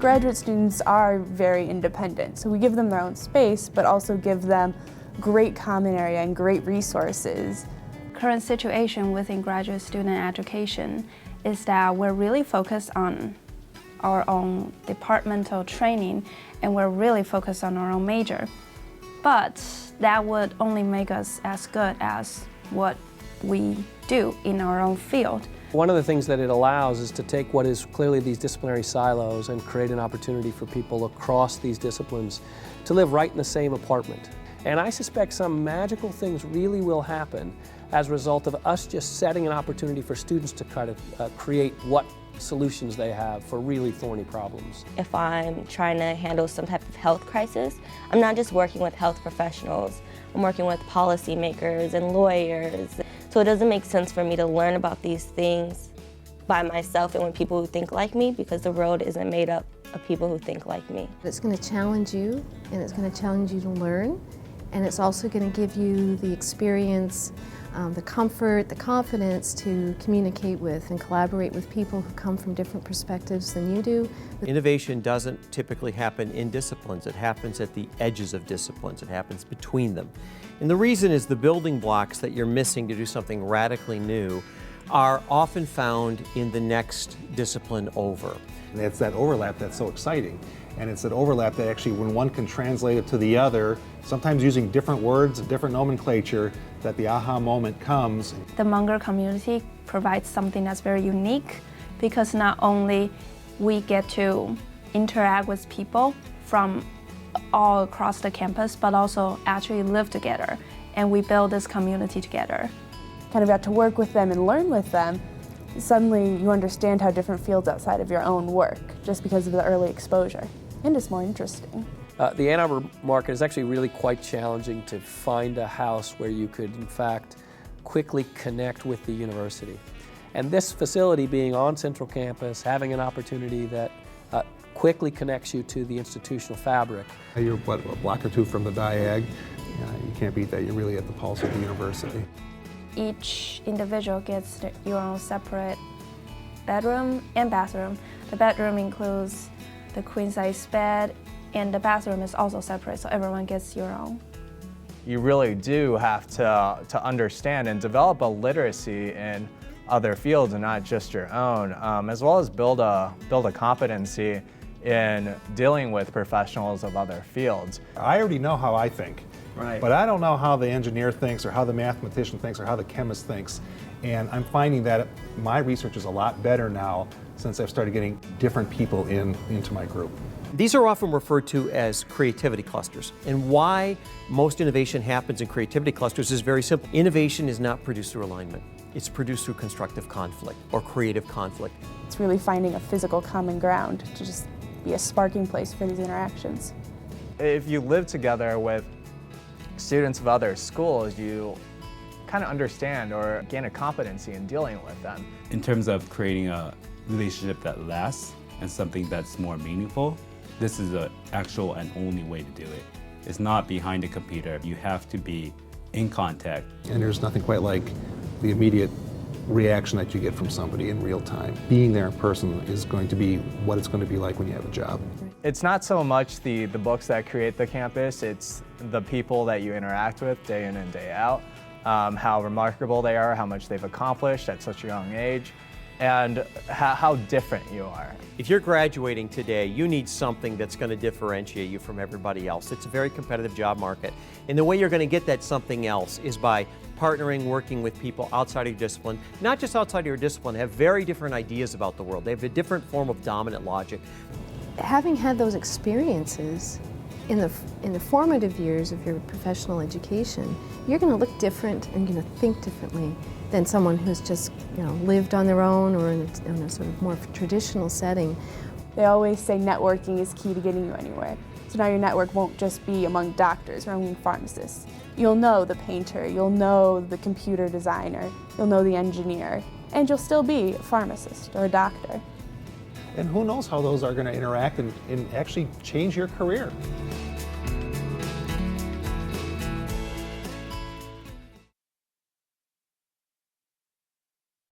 Graduate students are very independent, so we give them their own space, but also give them great common area and great resources. Current situation within graduate student education is that we're really focused on our own departmental training, and we're really focused on our own major. But that would only make us as good as what we do in our own field. One of the things that it allows is to take what is clearly these disciplinary silos and create an opportunity for people across these disciplines to live right in the same apartment. And I suspect some magical things really will happen as a result of us just setting an opportunity for students to try to create what solutions they have for really thorny problems. If I'm trying to handle some type of health crisis, I'm not just working with health professionals, I'm working with policymakers and lawyers. So it doesn't make sense for me to learn about these things by myself and with people who think like me, because the world isn't made up of people who think like me. It's going to challenge you, and it's going to challenge you to learn, and it's also going to give you the experience, the comfort, the confidence to communicate with and collaborate with people who come from different perspectives than you do. Innovation doesn't typically happen in disciplines. It happens at the edges of disciplines. It happens between them. And the reason is the building blocks that you're missing to do something radically new are often found in the next discipline over. And it's that overlap that's so exciting. And it's that overlap that actually, when one can translate it to the other, sometimes using different words and different nomenclature, that the aha moment comes. The Munger community provides something that's very unique, because not only we get to interact with people from all across the campus, but also actually live together, and we build this community together. Kind of got to work with them and learn with them. Suddenly you understand how different fields outside of your own work, just because of the early exposure. And it's more interesting. The Ann Arbor market is actually really quite challenging to find a house where you could, in fact, quickly connect with the university. And this facility being on Central Campus, having an opportunity that quickly connects you to the institutional fabric. You're, what, a block or two from the diag. You can't beat that. You're really at the pulse of the university. Each individual gets your own separate bedroom and bathroom. The bedroom includes the queen-size bed, and the bathroom is also separate, so everyone gets your own. You really do have to understand and develop a literacy in other fields and not just your own, as well as build a competency in dealing with professionals of other fields. I already know how I think, Right. but I don't know how the engineer thinks or how the mathematician thinks or how the chemist thinks. And I'm finding that my research is a lot better now since I've started getting different people into my group. These are often referred to as creativity clusters. And why most innovation happens in creativity clusters is very simple. Innovation is not produced through alignment. It's produced through constructive conflict or creative conflict. It's really finding a physical common ground to just be a sparking place for these interactions. If you live together with students of other schools, you kind of understand or gain a competency in dealing with them. In terms of creating a relationship that lasts and something that's more meaningful, this is the actual and only way to do it. It's not behind a computer. You have to be in contact. And there's nothing quite like the immediate reaction that you get from somebody in real time. Being there in person is going to be what it's going to be like when you have a job. It's not so much the books that create the campus, it's the people that you interact with day in and day out, how remarkable they are, how much they've accomplished at such a young age, and how different you are. If you're graduating today, you need something that's going to differentiate you from everybody else. It's a very competitive job market. And the way you're going to get that something else is by partnering, working with people outside of your discipline, not just outside of your discipline, have very different ideas about the world. They have a different form of dominant logic. Having had those experiences in the formative years of your professional education, you're going to look different and going to think differently than someone who's just, lived on their own or in a sort of more traditional setting. They always say networking is key to getting you anywhere. So now your network won't just be among doctors or among pharmacists. You'll know the painter, you'll know the computer designer, you'll know the engineer, and you'll still be a pharmacist or a doctor. And who knows how those are going to interact and actually change your career.